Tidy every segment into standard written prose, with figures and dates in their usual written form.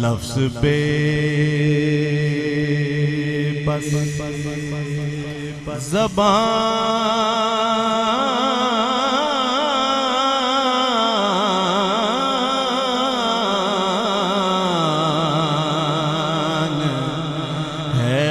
लफ्ज़ पे बस ज़बान है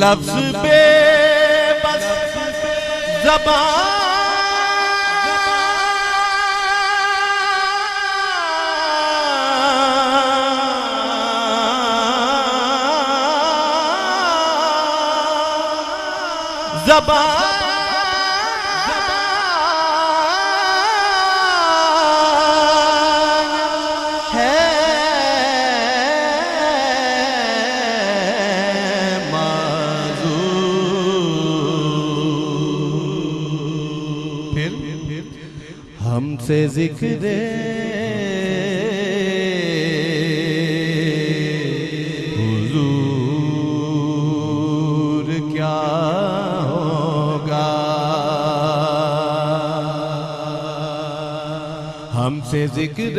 लफ्ज़ पे बस ज़बान है हमसे ज़िक्र हुजूर क्या होगा, हमसे ज़िक्र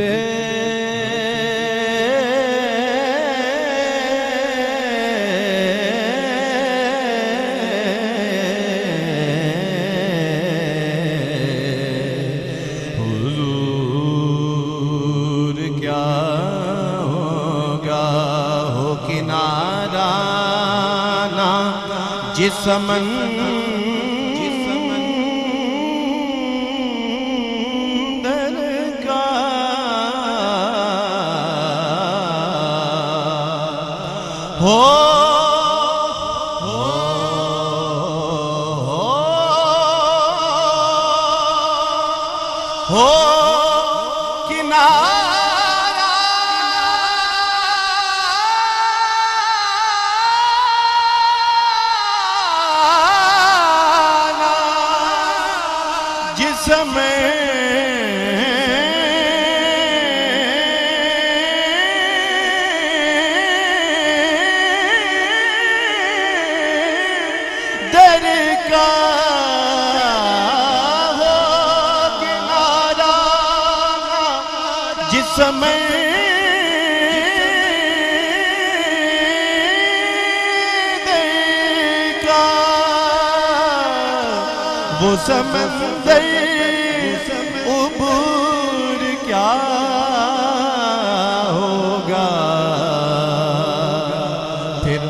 जिस समंदर का हो किनारा समय देखा वो समंदर उबूर क्या होगा, फिर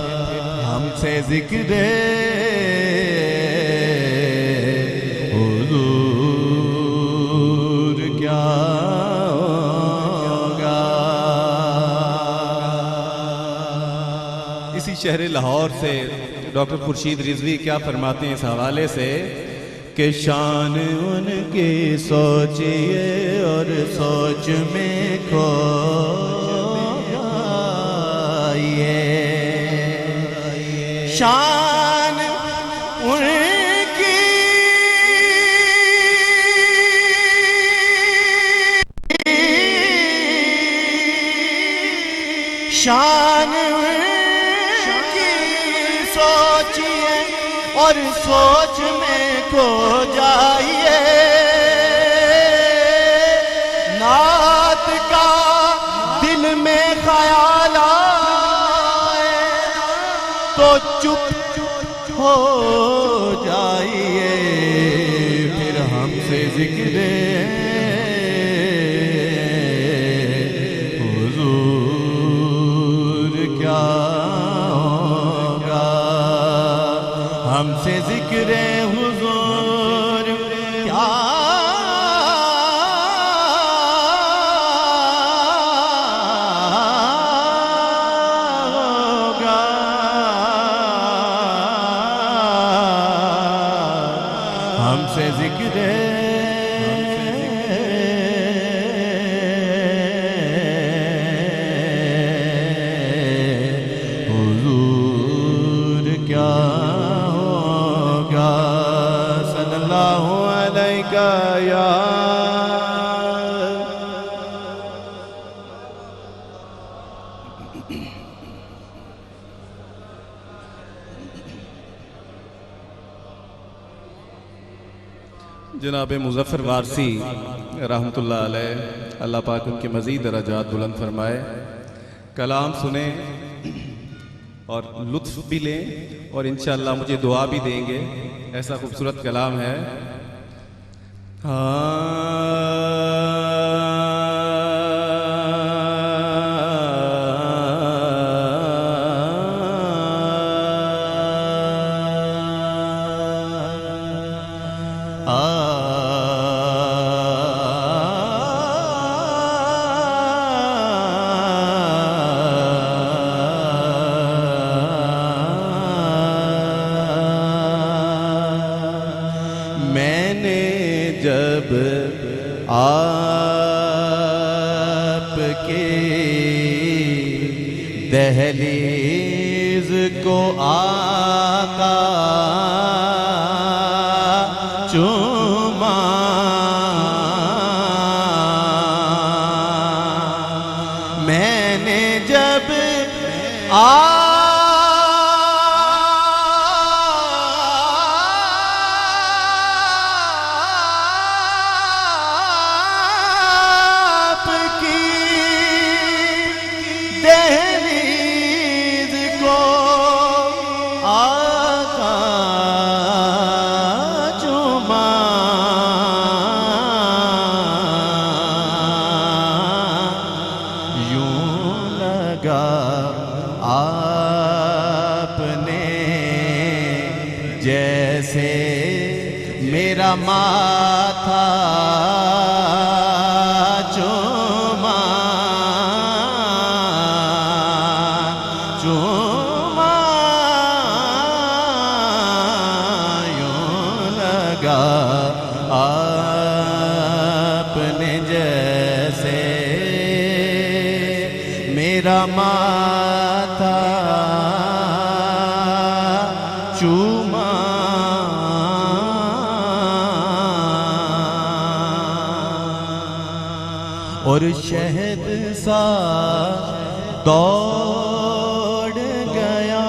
हमसे जिक्र हुजूर क्या इसी शहर लाहौर से डॉक्टर खुर्शीद रिजवी क्या फरमाते हैं इस हवाले से कि शान उनकी सोचिए और सोच में खोइए, शान उनकी शान सोचिए और सोच में खो जाइए, नात जिक्र हुजूर क्या होगा, हमसे जिक्र हुजूर क्या होगा, हमसे जिक्र हुजूर क्या होगा। सल्लल्लाहु अलैका या जनाब मुज़फ़्फ़र वारसी रहमतुल्लाह अलैह, अल्लाह पाक उनके मज़ीद दरजात बुलंद फरमाए। कलाम सुने और लुत्फ़ भी लें और इंशाअल्लाह मुझे दुआ भी देंगे। ऐसा खूबसूरत कलाम है। मैंने जब आपके दहलीज को आका चूमा, मैंने जब दहलीज को आका चूमा, यूं लगा आपने जैसे मेरा माथा चूमा, चूमा, यूं लगा आपने जैसे मेरा माथा चूमा। और शहद सा दौड़ गया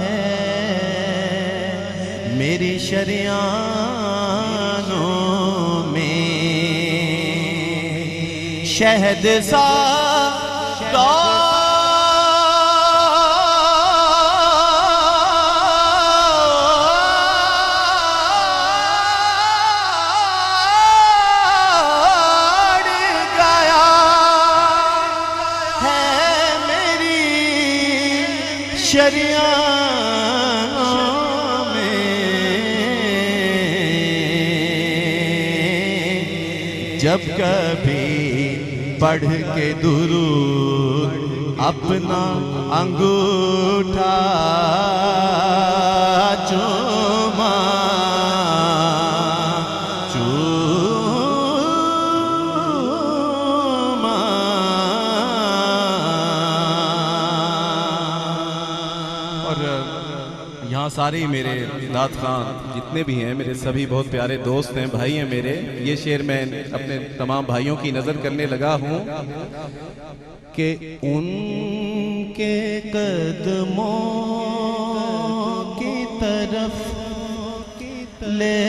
है मेरी शरियानों में, शहद सा शरियानों में। जब कभी पढ़ के दुरूद अपना अंगूठा चूमा, चूमा, और यहाँ सारे मेरे दाद खान जितने भी हैं मेरे सभी बहुत प्यारे दोस्त हैं, भाई हैं मेरे। ये शेर मैं अपने तमाम भाइयों की नज़र करने लगा हूँ कि उनके कदमों की तरफ ले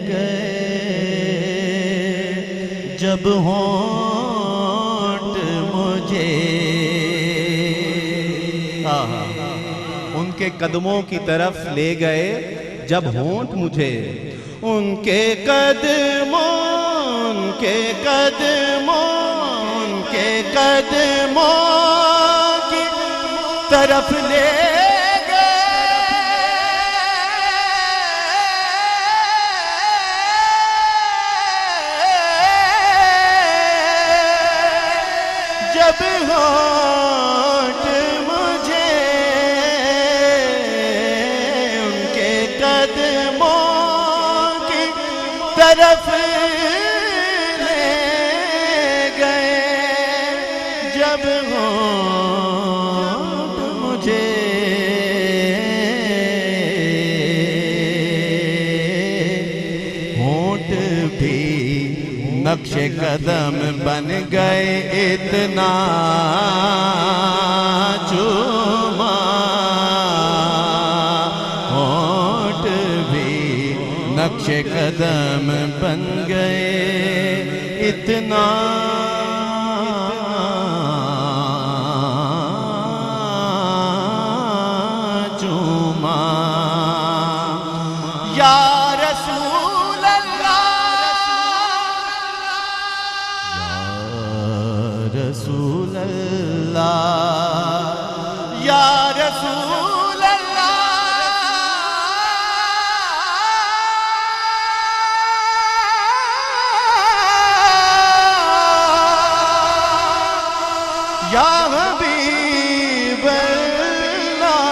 गए जब होंठ मुझे, उनके कदमों की तरफ ले गए जब होंठ मुझे उनके कदमों के कदमों के कदमों की तरफ ले जब होंठ मुझे उनके कदमों की तरफ ले गए, जब होंठ मुझे होंठ भी नक्शे कदम बन गए, इतना चूमा होंठ भी नक्शे कदम बन गए, इतना चूमा। या रसूल रसूल अल्लाह, या रसूल अल्लाह, या हबीब अल्लाह,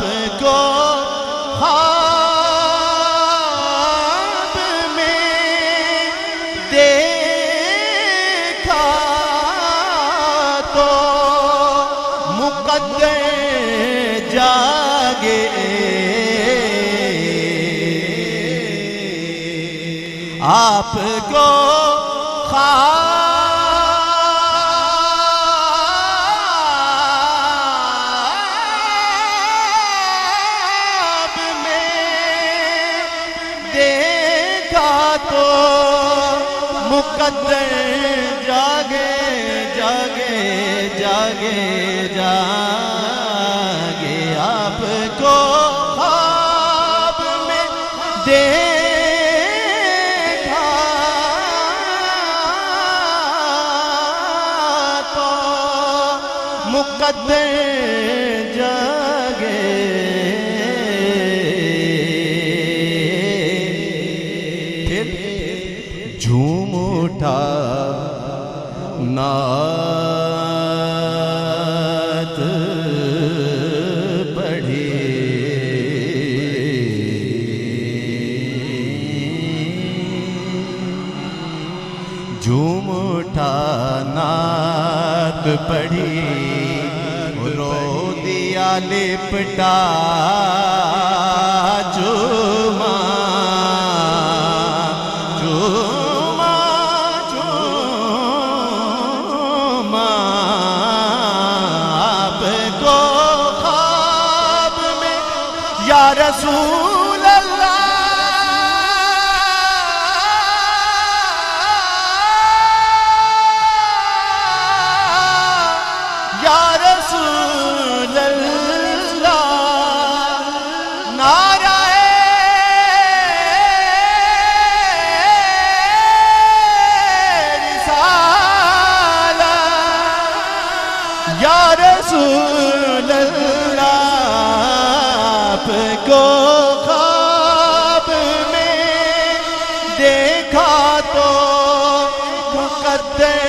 आपको जागे आपको ख्वाब में देखा तो मुकद्दर जागे जागे जागे जागे, आपको ख्वाब में देखा तो मुकद्दर जागे, फिर झूम उठा नात पढ़ी, झूम उठा नात पढ़ी, रो दिया लिपटा चूमा चूमा चूमा, आपको ख्वाब में या रसूल अल्लाह, या रसूल अल्लाह, नाराए रिसालत, या रसूल अल्लाह, आपको ख्वाब में देखा तो मुकद्दर